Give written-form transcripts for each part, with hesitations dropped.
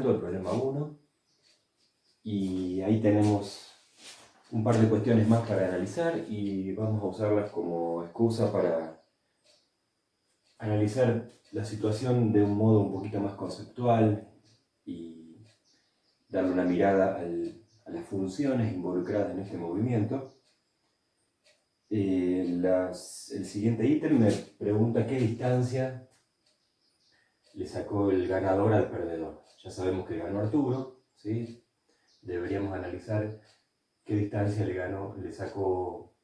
terminando el problema 1 y ahí tenemos un par de cuestiones más para analizar y vamos a usarlas como excusa para analizar la situación de un modo un poquito más conceptual y darle una mirada a las funciones involucradas en este movimiento. El siguiente ítem me pregunta qué distancia le sacó el ganador al perdedor. Ya sabemos que ganó Arturo, ¿sí? Deberíamos analizar qué distancia le sacó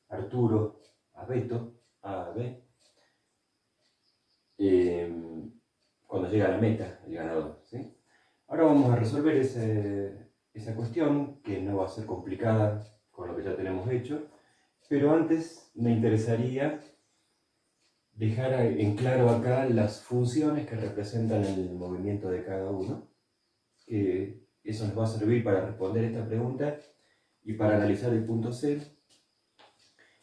Arturo a Beto, A B, cuando llega a la meta el ganador, ¿sí? Ahora vamos a resolver esa cuestión, que no va a ser complicada con lo que ya tenemos hecho, pero antes me interesaría dejar en claro acá las funciones que representan el movimiento de cada uno, que eso nos va a servir para responder esta pregunta y para analizar el punto C,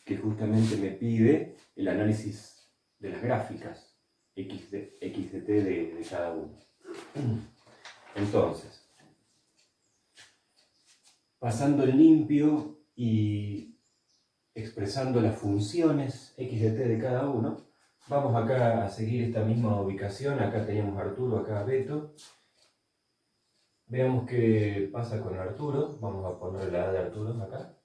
que justamente me pide el análisis de las gráficas x de t de cada uno. Entonces, pasando en limpio y expresando las funciones x de t de cada uno, vamos acá a seguir esta misma ubicación. Acá teníamos Arturo, acá Beto. Veamos qué pasa con Arturo. Vamos a poner la A de Arturo acá.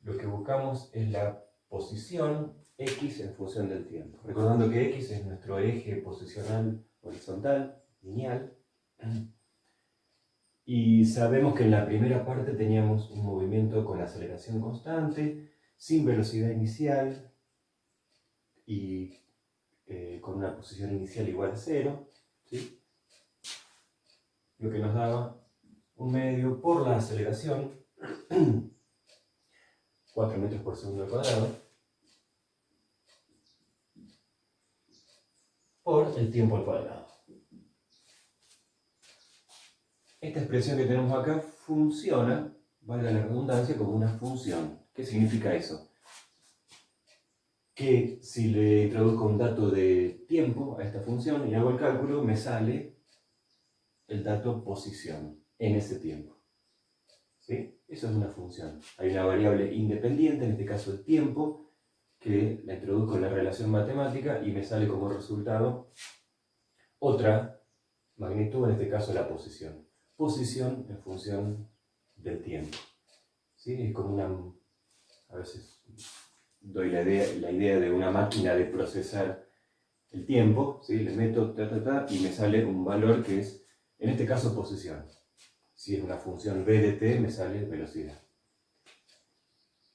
Lo que buscamos es la posición x en función del tiempo. Recordando que x es nuestro eje posicional horizontal, lineal. Y sabemos que en la primera parte teníamos un movimiento con aceleración constante, sin velocidad inicial y con una posición inicial igual a 0, ¿sí? Lo que nos daba un medio por la aceleración, 4 metros por segundo al cuadrado, por el tiempo al cuadrado. Esta expresión que tenemos acá funciona, valga la redundancia, como una función. ¿Qué significa eso? Que si le introduzco un dato de tiempo a esta función y hago el cálculo, me sale el dato posición en ese tiempo. ¿Sí? Eso es una función. Hay una variable independiente, en este caso el tiempo, que la introduzco en la relación matemática y me sale como resultado otra magnitud, en este caso la posición. Posición en función del tiempo. ¿Sí? Es como a veces doy la idea de una máquina de procesar el tiempo, ¿sí? Le meto y me sale un valor que es, en este caso, posición. Si es una función b de t, me sale velocidad.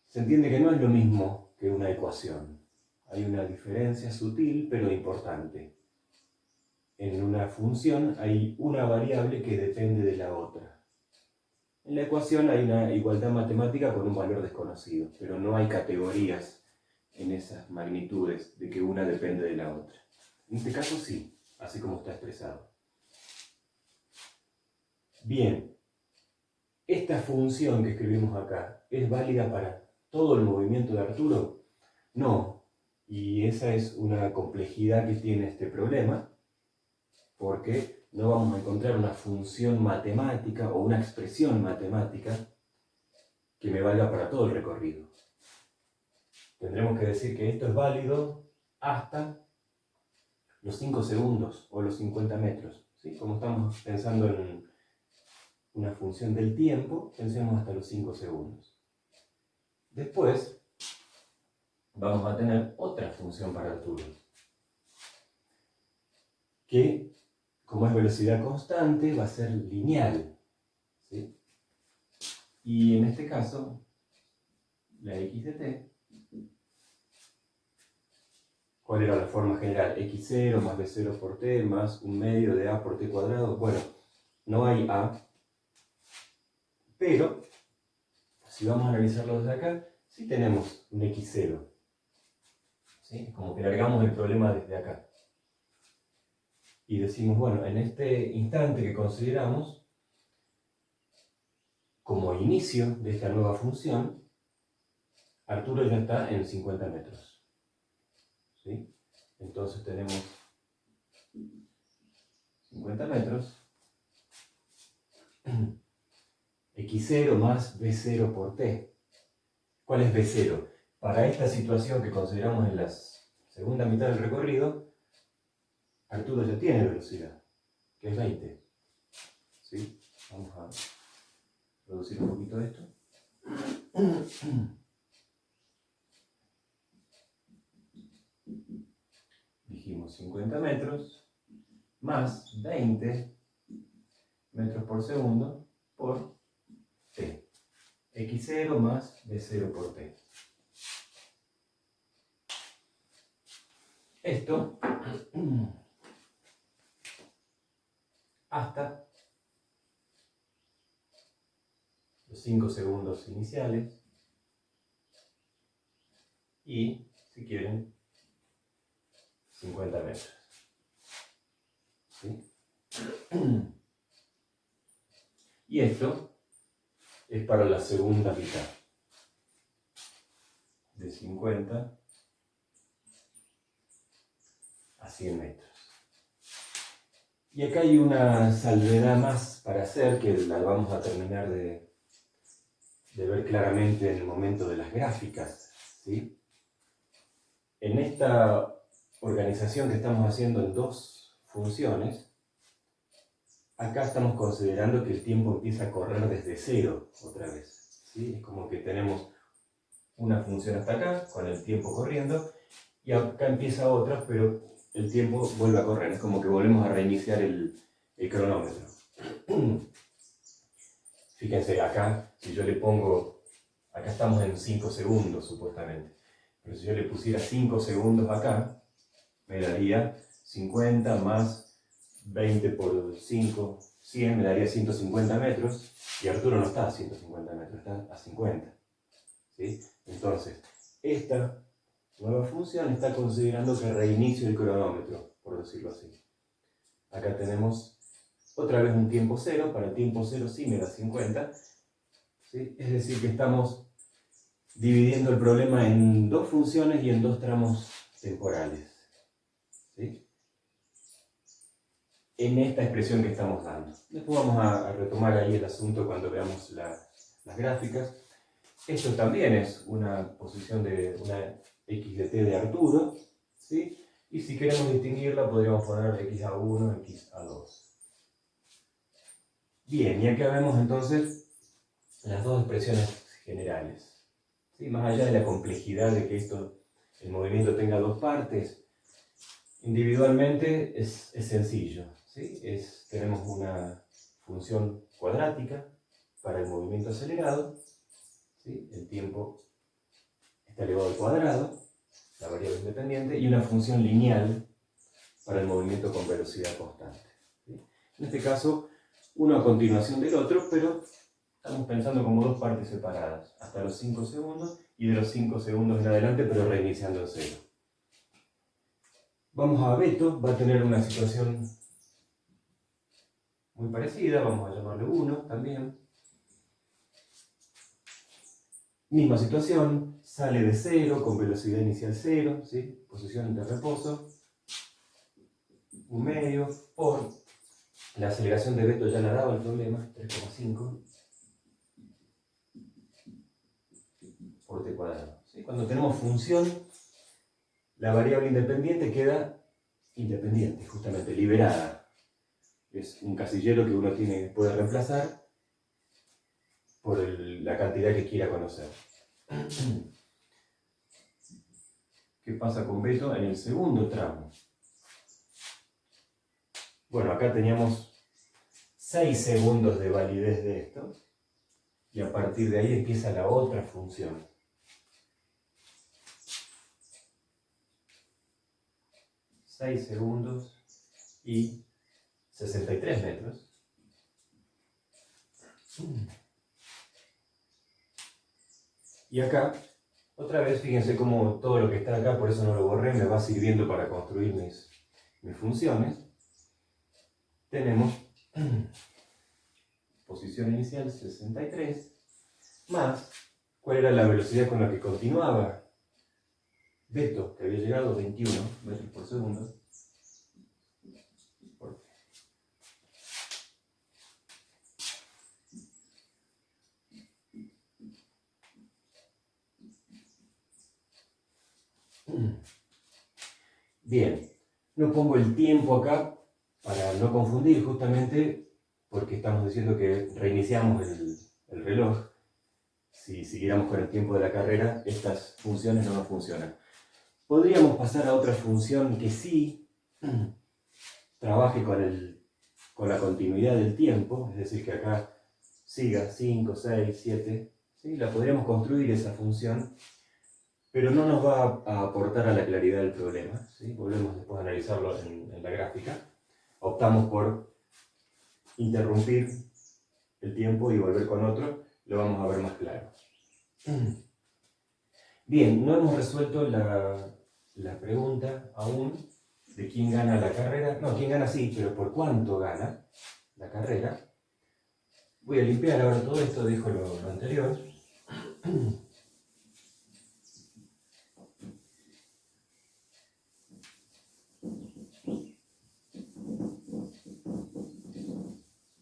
Se entiende que no es lo mismo que una ecuación. Hay una diferencia sutil, pero importante. En una función hay una variable que depende de la otra. En la ecuación hay una igualdad matemática con un valor desconocido, pero no hay categorías en esas magnitudes de que una depende de la otra. En este caso sí, así como está expresado. Bien, esta función que escribimos acá, ¿es válida para todo el movimiento de Arturo? No, y esa es una complejidad que tiene este problema, porque no vamos a encontrar una función matemática o una expresión matemática que me valga para todo el recorrido. Tendremos que decir que esto es válido hasta los 5 segundos o los 50 metros. ¿Sí? Como estamos pensando en una función del tiempo, pensemos hasta los 5 segundos. Después vamos a tener otra función para Arturo, que como es velocidad constante va a ser lineal, ¿sí? Y en este caso, la x de t, ¿cuál era la forma general? x0 más b0 por t más un medio de a por t cuadrado. Bueno, no hay a, pero si vamos a analizarlo desde acá, sí tenemos un x0. ¿Sí? Como que largamos el problema desde acá. Y decimos, bueno, en este instante que consideramos, como inicio de esta nueva función, Arturo ya está en 50 metros. ¿Sí? Entonces tenemos 50 metros x0 más b0 por t. ¿Cuál es b0? Para esta situación que consideramos en la segunda mitad del recorrido, Arturo ya tiene velocidad, que es 20. ¿Sí? Vamos a reducir un poquito esto. Dijimos 50 metros más 20 metros por segundo por t. x0 más b0 por t. Esto hasta los 5 segundos iniciales y, si quieren, 50 metros. ¿Sí? Y esto es para la segunda mitad, de 50 a 100 metros. Y acá hay una salvedad más para hacer, que la vamos a terminar de ver claramente en el momento de las gráficas. ¿Sí? En esta organización que estamos haciendo en dos funciones, acá estamos considerando que el tiempo empieza a correr desde cero otra vez. ¿Sí? Es como que tenemos una función hasta acá, con el tiempo corriendo, y acá empieza otra, pero el tiempo vuelve a correr. Es como que volvemos a reiniciar el cronómetro. Fíjense, acá, si yo le pongo, acá estamos en 5 segundos supuestamente, pero si yo le pusiera 5 segundos acá, me daría 50 más 20 por 5, 100, me daría 150 metros, y Arturo no está a 150 metros, está a 50. ¿Sí? Entonces, esta nueva función está considerando que reinicio el cronómetro, por decirlo así. Acá tenemos otra vez un tiempo cero, para el tiempo cero sí me da 50. ¿Sí? Es decir, que estamos dividiendo el problema en dos funciones y en dos tramos temporales. ¿Sí? En esta expresión que estamos dando. Después vamos a retomar ahí el asunto cuando veamos las gráficas. Esto también es una posición de una x de t de Arturo, ¿sí? Y si queremos distinguirla podríamos poner x1, x2. Bien, y acá vemos entonces las dos expresiones generales. ¿Sí? Más allá de la complejidad de que el movimiento tenga dos partes, individualmente es sencillo. ¿Sí? Tenemos una función cuadrática para el movimiento acelerado. ¿Sí? El tiempo está elevado al cuadrado, la variable independiente, y una función lineal para el movimiento con velocidad constante. ¿Sí? En este caso, uno a continuación del otro, pero estamos pensando como dos partes separadas, hasta los 5 segundos, y de los 5 segundos en adelante, pero reiniciando en cero. Vamos a Beto, va a tener una situación muy parecida, vamos a llamarle 1 también. Misma situación, sale de cero, con velocidad inicial 0, ¿sí? Posición de reposo, 1/2 por la aceleración de Beto ya la daba el problema, 3,5 por t cuadrado. ¿Sí? Cuando tenemos función, la variable independiente queda independiente, justamente, liberada. Es un casillero que uno puede reemplazar por la cantidad que quiera conocer. ¿Qué pasa con Beto en el segundo tramo? Bueno, acá teníamos 6 segundos de validez de esto, y a partir de ahí empieza la otra función. 6 segundos y 63 metros. Y acá, otra vez, fíjense cómo todo lo que está acá, por eso no lo borré, me va sirviendo para construir mis funciones. Tenemos posición inicial 63, más, ¿cuál era la velocidad con la que continuaba Beto, que había llegado a 21 metros por segundo? Bien, no pongo el tiempo acá para no confundir, justamente porque estamos diciendo que reiniciamos el reloj. Si siguiéramos con el tiempo de la carrera, estas funciones no nos funcionan. Podríamos pasar a otra función que sí trabaje con la continuidad del tiempo, es decir, que acá siga 5, 6, 7, ¿sí? La podríamos construir esa función, pero no nos va a aportar a la claridad del problema, ¿sí? Volvemos después a analizarlo en la gráfica. Optamos por interrumpir el tiempo y volver con otro, lo vamos a ver más claro. Bien, no hemos resuelto la pregunta aún de quién gana la carrera. No, quién gana sí, pero por cuánto gana la carrera. Voy a limpiar ahora todo esto, dejo lo anterior.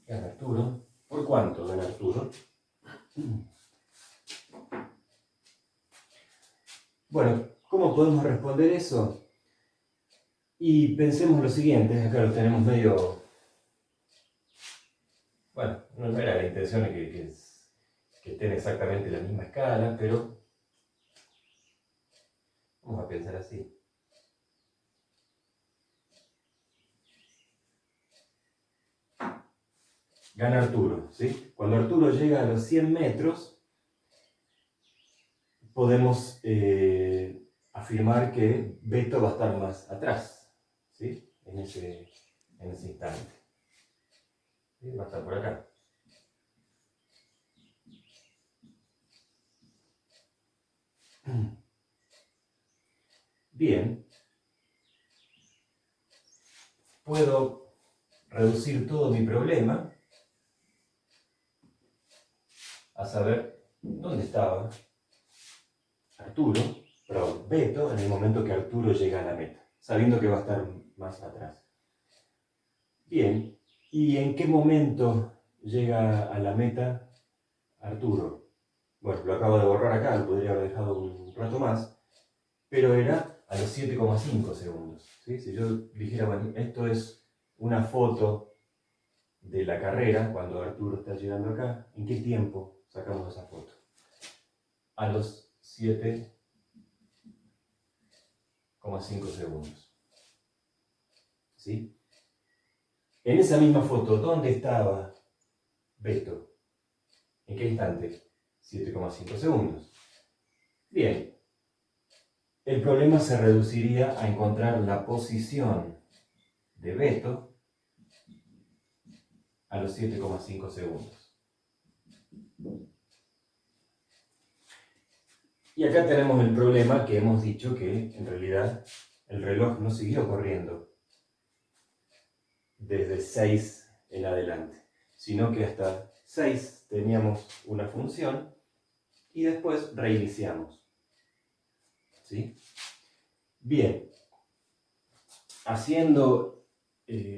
Gana Arturo. ¿Por cuánto gana Arturo? Bueno, ¿cómo podemos responder eso? Y pensemos lo siguiente, acá lo tenemos medio... Bueno, no era la intención de que estén exactamente en la misma escala, pero vamos a pensar así. Gana Arturo, ¿sí? Cuando Arturo llega a los 100 metros, podemos afirmar que Beto va a estar más atrás, ¿sí? En ese instante. ¿Sí? Va a estar por acá. Bien. Puedo reducir todo mi problema a saber dónde estaba Arturo, perdón, Beto, en el momento que Arturo llega a la meta, sabiendo que va a estar más atrás. Bien, ¿y en qué momento llega a la meta Arturo? Bueno, lo acabo de borrar acá, lo podría haber dejado un rato más, pero era a los 7,5 segundos. ¿Sí? Si yo dijera, bueno, esto es una foto de la carrera, cuando Arturo está llegando acá, ¿en qué tiempo sacamos esa foto? A los 7,5 segundos. ¿Sí? En esa misma foto, ¿dónde estaba Beto? ¿En qué instante? 7,5 segundos. Bien, el problema se reduciría a encontrar la posición de Beto a los 7,5 segundos. Y acá tenemos el problema que hemos dicho que en realidad el reloj no siguió corriendo desde 6 en adelante, sino que hasta 6 teníamos una función y después reiniciamos. ¿Sí? Bien, haciendo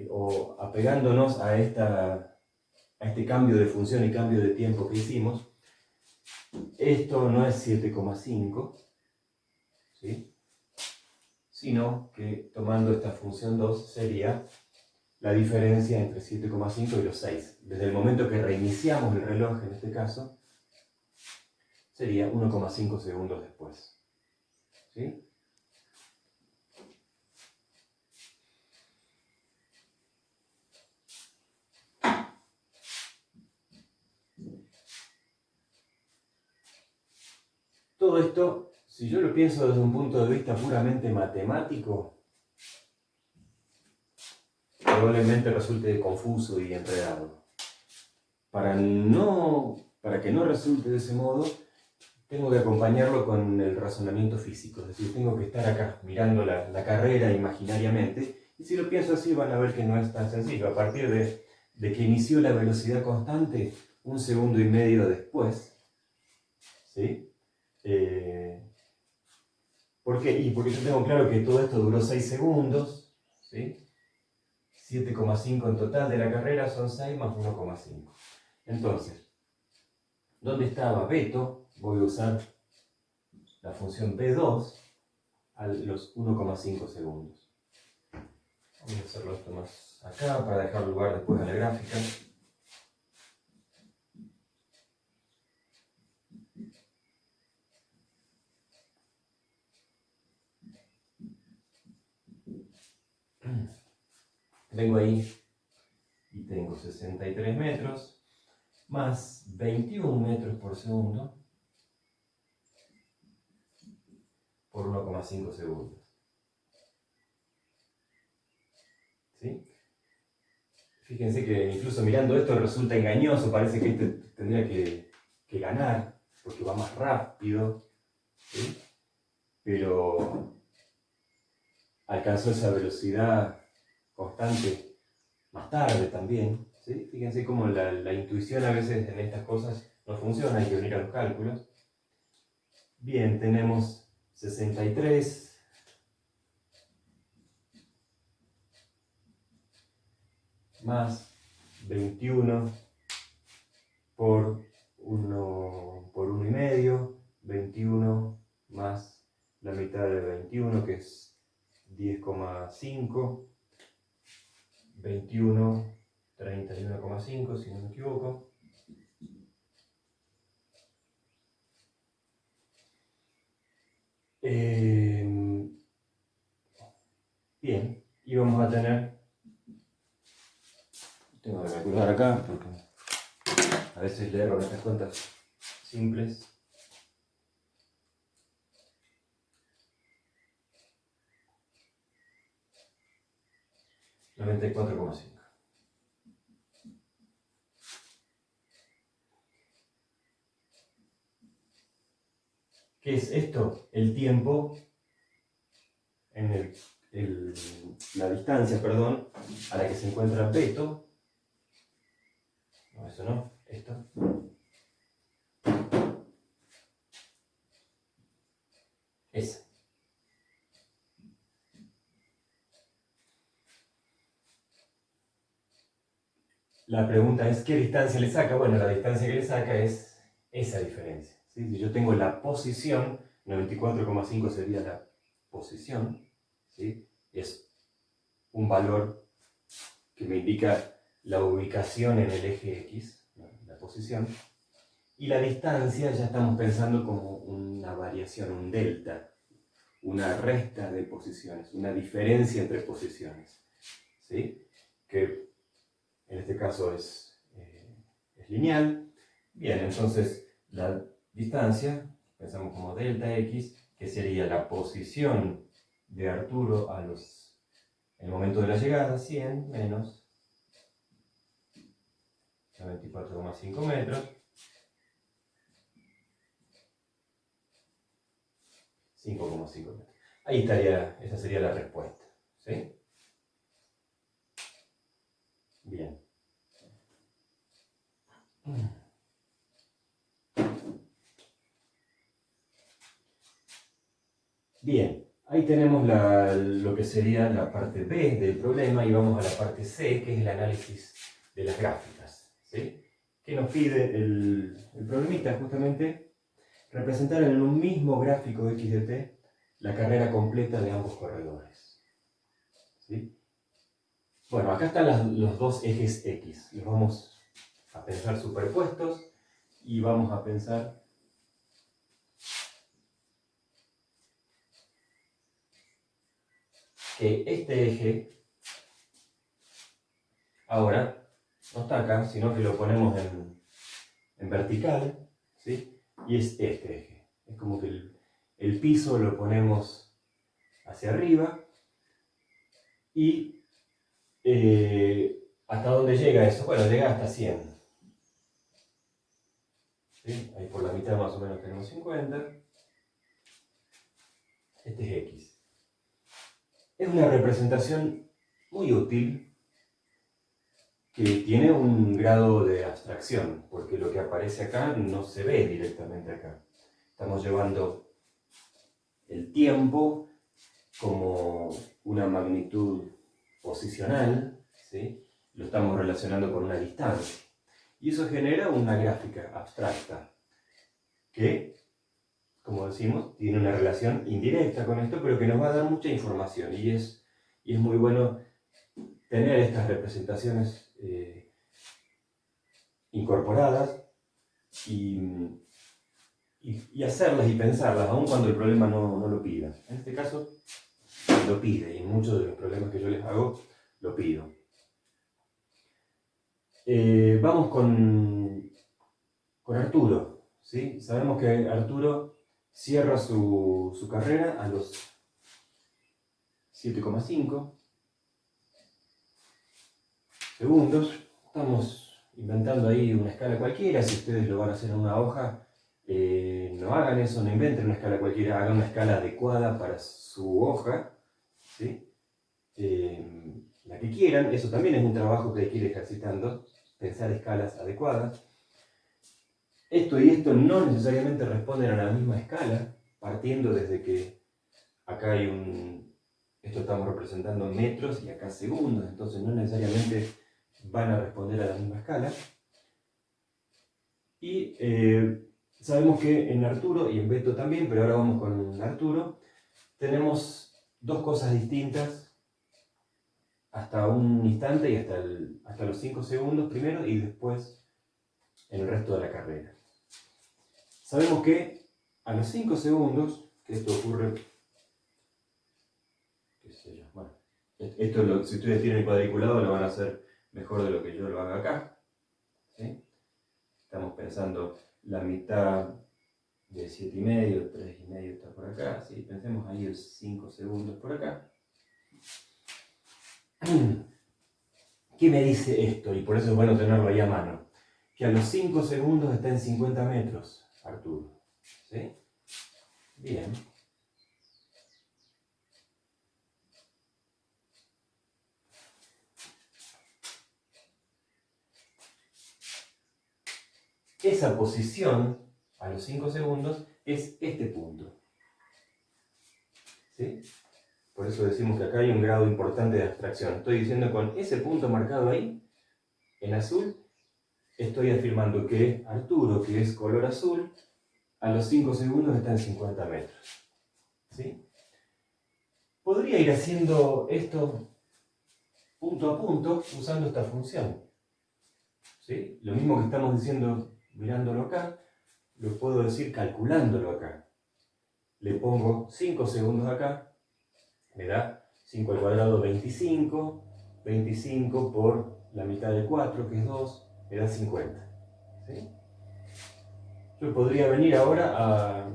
o apegándonos a este cambio de función y cambio de tiempo que hicimos, esto no es 7,5, ¿sí? Sino que tomando esta función 2 sería la diferencia entre 7,5 y los 6. Desde el momento que reiniciamos el reloj, en este caso, sería 1,5 segundos después. ¿Sí? Todo esto, si yo lo pienso desde un punto de vista puramente matemático, probablemente resulte confuso y enredado. Para que no resulte de ese modo, tengo que acompañarlo con el razonamiento físico, es decir, tengo que estar acá mirando la carrera imaginariamente, y si lo pienso así van a ver que no es tan sencillo. A partir de que inició la velocidad constante, 1,5 segundos después, ¿sí? ¿Por qué? Y porque yo tengo claro que todo esto duró 6 segundos, ¿sí? 7,5 en total de la carrera son 6 más 1,5. Entonces, ¿dónde estaba Beto? Voy a usar la función B2, a los 1,5 segundos. Vamos a hacerlo esto más acá para dejar lugar después a la gráfica. Vengo ahí y tengo 63 metros más 21 metros por segundo por 1,5 segundos. ¿Sí? Fíjense que incluso mirando esto resulta engañoso, parece que este tendría que ganar, porque va más rápido, ¿sí? Pero alcanzó esa velocidad constante más tarde también, ¿sí? Fíjense cómo la intuición a veces en estas cosas no funciona, hay que venir a los cálculos. Bien, tenemos 63 más 21 por 1,5, 21 más la mitad de 21, que es 10,5, 21, 31,5 si no me equivoco. Bien, y vamos a tener, tengo que calcular acá porque a veces le erro en estas cuentas simples. $94,5. ¿Qué es esto? El tiempo en la distancia, perdón, a la que se encuentra Beto. No, eso no, esto. Esa. La pregunta es, ¿qué distancia le saca? Bueno, la distancia que le saca es esa diferencia, ¿sí? Si yo tengo la posición, 94,5 sería la posición, ¿sí? Es un valor que me indica la ubicación en el eje X, la posición, y la distancia ya estamos pensando como una variación, un delta, una resta de posiciones, una diferencia entre posiciones, ¿sí? Que en este caso es lineal. Bien, entonces la distancia, pensamos como delta X, que sería la posición de Arturo en el momento de la llegada, 100 menos 94,5 metros, 5,5 metros. Ahí estaría, esa sería la respuesta, ¿sí? Bien. Bien, ahí tenemos lo que sería la parte B del problema y vamos a la parte C, que es el análisis de las gráficas, ¿sí? Que nos pide el problemita justamente representar en un mismo gráfico X de t la carrera completa de ambos corredores, ¿sí? Bueno, acá están los dos ejes X, los vamos a pensar superpuestos y vamos a pensar que este eje ahora no está acá, sino que lo ponemos en vertical, ¿sí? Y es este eje. Es como que el piso lo ponemos hacia arriba y ¿hasta dónde llega eso? Bueno, llega hasta 100. ¿Sí? Ahí por la mitad más o menos tenemos 50. Este es X. Es una representación muy útil que tiene un grado de abstracción, porque lo que aparece acá no se ve directamente acá. Estamos llevando el tiempo como una magnitud posicional, ¿sí? Lo estamos relacionando con una distancia. Y eso genera una gráfica abstracta que como decimos, tiene una relación indirecta con esto, pero que nos va a dar mucha información. Y es muy bueno tener estas representaciones incorporadas y hacerlas y pensarlas, aun cuando el problema no lo pida. En este caso, lo pide, y en muchos de los problemas que yo les hago, lo pido. Vamos con Arturo, ¿sí? Sabemos que Arturo cierra su carrera a los 7,5 segundos. Estamos inventando ahí una escala cualquiera. Si ustedes lo van a hacer en una hoja, no hagan eso, no inventen una escala cualquiera, hagan una escala adecuada para su hoja, ¿sí? La que quieran. Eso también es un trabajo que hay que ir ejercitando, pensar escalas adecuadas. Esto y esto no necesariamente responden a la misma escala, partiendo desde que acá hay esto estamos representando metros y acá segundos, entonces no necesariamente van a responder a la misma escala. Y sabemos que en Arturo y en Beto también, pero ahora vamos con Arturo, tenemos dos cosas distintas hasta un instante y hasta los 5 segundos primero y después en el resto de la carrera. Sabemos que a los 5 segundos, que esto ocurre, qué sé yo, bueno, esto si ustedes tienen el cuadriculado lo van a hacer mejor de lo que yo lo haga acá, ¿sí? Estamos pensando la mitad de 7,5, 3,5 está por acá, ¿sí? Pensemos ahí en 5 segundos por acá. ¿Qué me dice esto? Y por eso es bueno tenerlo ahí a mano. Que a los 5 segundos está en 50 metros, Arturo. ¿Sí? Bien. Esa posición a los 5 segundos es este punto. ¿Sí? Por eso decimos que acá hay un grado importante de abstracción. Estoy diciendo con ese punto marcado ahí, en azul, estoy afirmando que Arturo, que es color azul, a los 5 segundos está en 50 metros. ¿Sí? Podría ir haciendo esto punto a punto usando esta función. ¿Sí? Lo mismo que estamos diciendo mirándolo acá, lo puedo decir calculándolo acá. Le pongo 5 segundos acá, me da 5 al cuadrado 25, 25 por la mitad de 4, que es 2, me da 50. ¿Sí? Yo podría venir ahora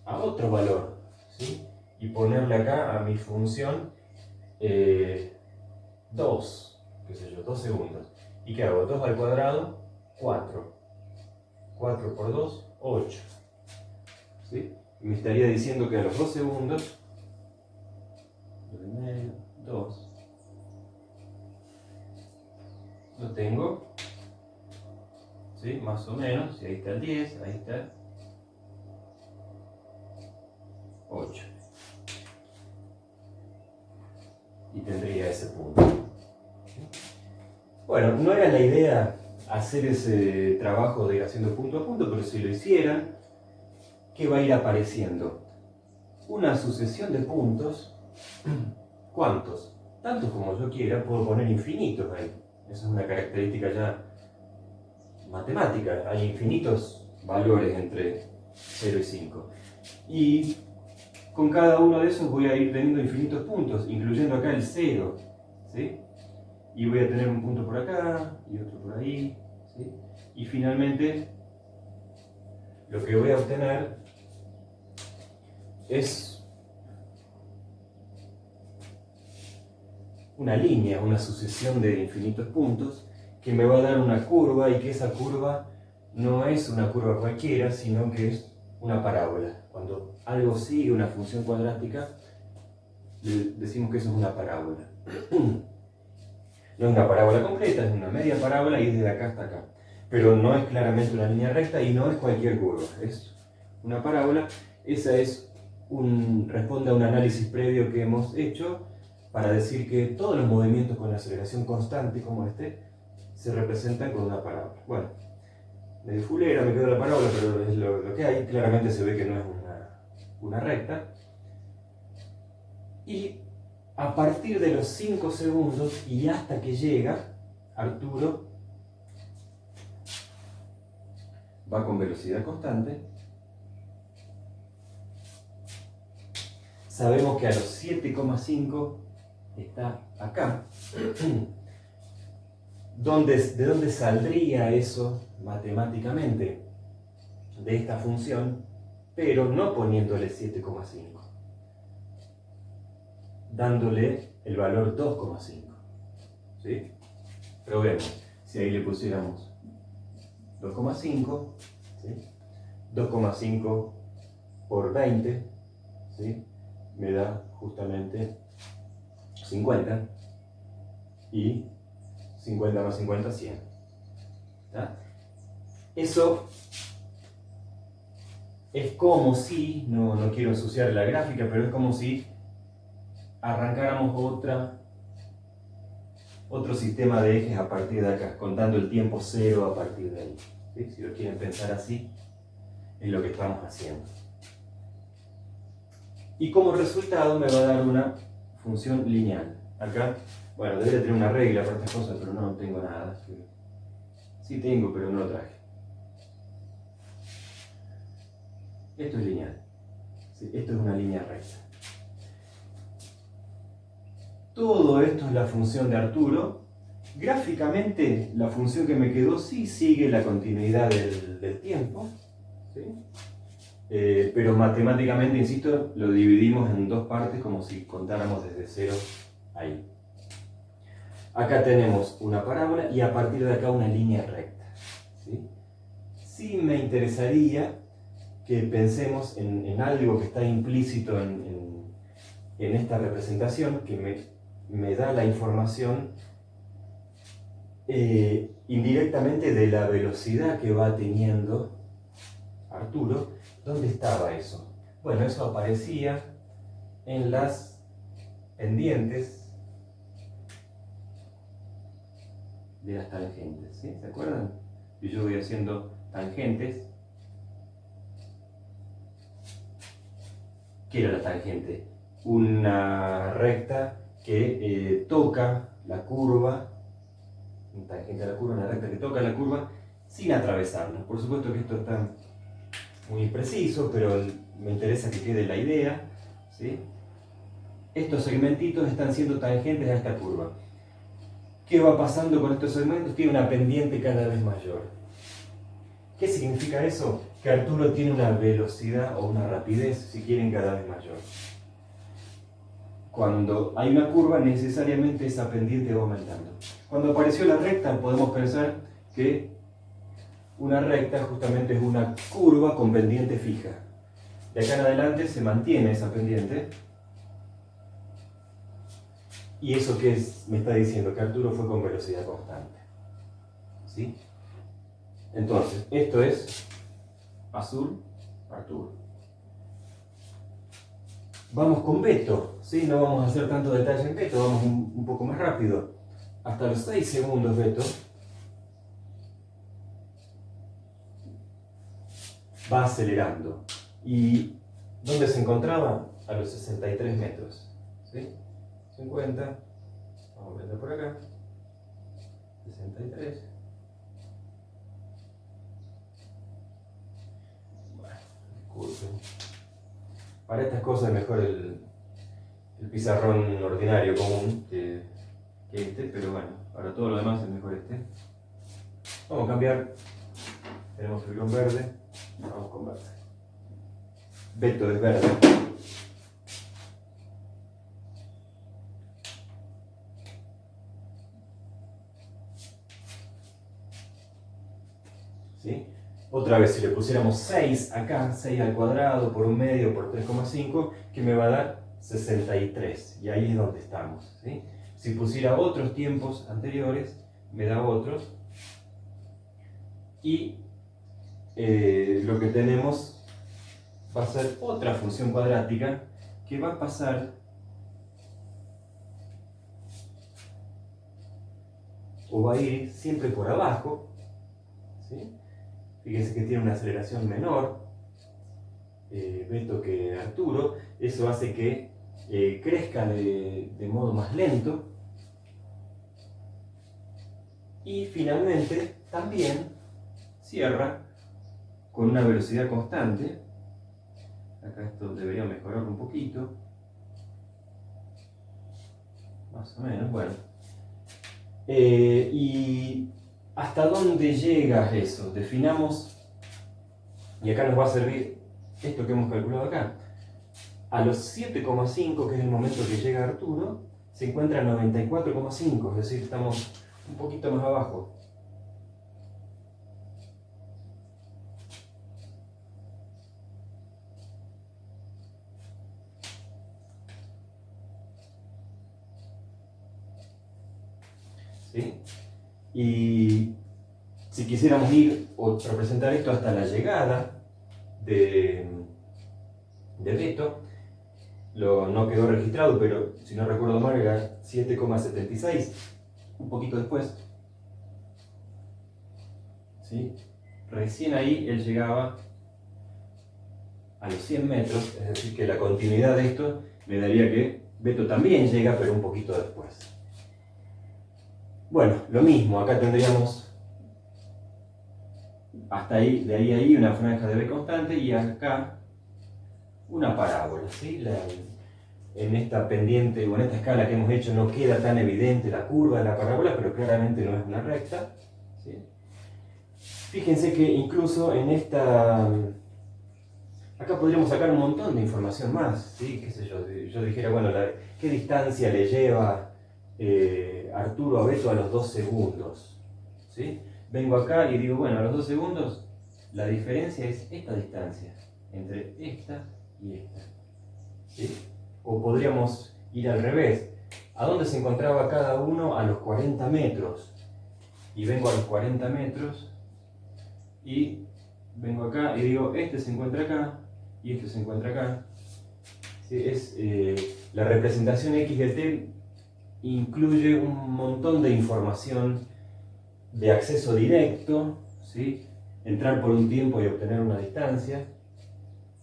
a otro valor, ¿sí? Y ponerle acá a mi función 2, qué sé yo, 2 segundos. ¿Y qué hago? 2 al cuadrado, 4. 4 por 2, 8. ¿Sí? Y me estaría diciendo que a los 2 segundos, 2,5, 2, lo tengo, ¿sí? Más o menos, y ahí está el 10, ahí está el 8. Y tendría ese punto. Bueno, no era la idea hacer ese trabajo de ir haciendo punto a punto, pero si lo hicieran, ¿qué va a ir apareciendo? Una sucesión de puntos. ¿Cuántos? Tantos como yo quiera, puedo poner infinitos ahí. Esa es una característica ya matemática. Hay infinitos valores entre 0 y 5. Y con cada uno de esos voy a ir teniendo infinitos puntos, incluyendo acá el 0. ¿Sí? Y voy a tener un punto por acá y otro por ahí. ¿Sí? Y finalmente, lo que voy a obtener es una línea, una sucesión de infinitos puntos que me va a dar una curva, y que esa curva no es una curva cualquiera, sino que es una parábola. Cuando algo sigue una función cuadrática, decimos que eso es una parábola. No es una parábola completa, es una media parábola y es de acá hasta acá. Pero no es claramente una línea recta y no es cualquier curva, es una parábola. Esa responde a un análisis previo que hemos hecho para decir que todos los movimientos con aceleración constante como este se representan con una parábola. Bueno, medio fulera me quedó la parábola, pero es lo que hay. Claramente se ve que no es una recta, y a partir de los 5 segundos y hasta que llega, Arturo va con velocidad constante. Sabemos que a los 7,5 está acá. ¿De dónde saldría eso matemáticamente? De esta función, pero no poniéndole 7,5, dándole el valor 2,5. ¿Sí? Probemos. Si ahí le pusiéramos 2,5, ¿sí? 2,5 por 20, ¿sí? Me da justamente 50, y 50 más 50, 100. ¿Está? Eso es como si, no quiero ensuciar la gráfica, pero es como si arrancáramos otro sistema de ejes a partir de acá, contando el tiempo cero a partir de ahí. ¿Sí? Si lo quieren pensar así, es lo que estamos haciendo. Y como resultado me va a dar una función lineal. Acá, bueno, debería tener una regla para estas cosas, pero no tengo nada. Sí tengo, pero no lo traje. Esto es lineal. Sí, esto es una línea recta. Todo esto es la función de Arturo. Gráficamente, la función que me quedó sí sigue la continuidad del tiempo. ¿Sí? Pero matemáticamente, insisto, lo dividimos en dos partes como si contáramos desde cero ahí. Acá tenemos una parábola y a partir de acá una línea recta. ¿Sí? Sí me interesaría que pensemos en algo que está implícito en esta representación, que me da la información indirectamente de la velocidad que va teniendo Arturo. ¿Dónde estaba eso? Bueno, eso aparecía en las pendientes de las tangentes, ¿sí? ¿Se acuerdan? Y yo voy haciendo tangentes. ¿Qué era la tangente? Una recta que toca la curva, una tangente a la curva, una recta que toca la curva sin atravesarla. Por supuesto que esto está muy preciso, pero me interesa que quede la idea, ¿sí? Estos segmentitos están siendo tangentes a esta curva. ¿Qué va pasando con estos segmentos? Tiene una pendiente cada vez mayor. ¿Qué significa eso? Que Arturo tiene una velocidad o una rapidez, si quieren, cada vez mayor. Cuando hay una curva, necesariamente esa pendiente va aumentando. Cuando apareció la recta, podemos pensar que una recta justamente es una curva con pendiente fija. De acá en adelante se mantiene esa pendiente. ¿Y eso qué es? Me está diciendo que Arturo fue con velocidad constante. ¿Sí? Entonces, esto es azul, Arturo. Vamos con Beto, ¿sí? No vamos a hacer tanto detalle en Beto, vamos un poco más rápido. Hasta los 6 segundos Beto va acelerando. ¿Y dónde se encontraba? A los 63 metros. ¿Sí? 50, vamos a meter por acá, 63. Bueno, disculpen. Para estas cosas es mejor el pizarrón ordinario común que este, pero bueno, para todo lo demás es mejor este. Vamos a cambiar. Tenemos el guión verde, vamos con verde. Beto es verde. ¿Sí? Otra vez, si le pusiéramos 6 acá, 6 al cuadrado por 1/2 por 3,5, que me va a dar 63. Y ahí es donde estamos. ¿Sí? Si pusiera otros tiempos anteriores, me da otros. Y lo que tenemos va a ser otra función cuadrática que va a pasar o va a ir siempre por abajo. ¿Sí? Fíjense que tiene una aceleración menor. Beto que Arturo. Eso hace que crezca de modo más lento. Y finalmente también cierra con una velocidad constante. Acá esto debería mejorar un poquito. Más o menos, bueno. ¿Y hasta dónde llega eso? Definamos, y acá nos va a servir esto que hemos calculado acá. A los 7,5, que es el momento que llega Arturo, se encuentra 94,5, es decir, estamos un poquito más abajo. ¿Sí? Y si quisiéramos ir o representar esto hasta la llegada de Beto, no quedó registrado, pero si no recuerdo mal era 7,76, un poquito después. ¿Sí? Recién ahí él llegaba a los 100 metros, es decir, que la continuidad de esto me daría que Beto también llega, pero un poquito después. Bueno, lo mismo, acá tendríamos hasta ahí, de ahí a ahí, una franja de B constante y acá una parábola, ¿sí? En esta pendiente o en esta escala que hemos hecho no queda tan evidente la curva de la parábola, pero claramente no es una recta, ¿sí? Fíjense que incluso en esta... Acá podríamos sacar un montón de información más, ¿sí? ¿Qué sé yo? Yo dijera, bueno, ¿qué distancia le lleva Arturo a Beto a los 2 segundos? ¿Sí? Vengo acá y digo, bueno, a los 2 segundos la diferencia es esta distancia entre esta y esta. ¿Sí? O podríamos ir al revés. ¿A dónde se encontraba cada uno? A los 40 metros. Y vengo a los 40 metros y vengo acá y digo, este se encuentra acá y este se encuentra acá. ¿Sí? La representación X de T incluye un montón de información de acceso directo, ¿sí? Entrar por un tiempo y obtener una distancia,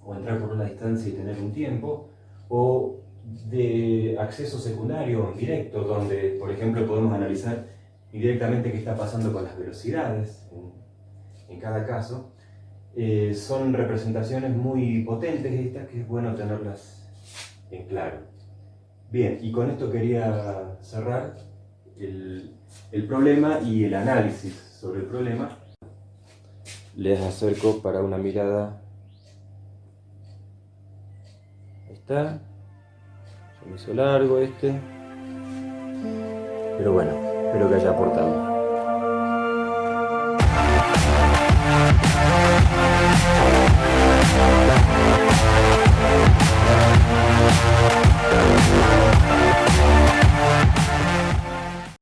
o entrar por una distancia y tener un tiempo, o de acceso secundario o indirecto, donde, por ejemplo, podemos analizar indirectamente qué está pasando con las velocidades en cada caso. Son representaciones muy potentes estas que es bueno tenerlas en claro. Bien, y con esto quería cerrar el problema y el análisis sobre el problema. Les acerco para una mirada. Ahí está. Se me hizo largo este. Pero bueno, espero que haya aportado.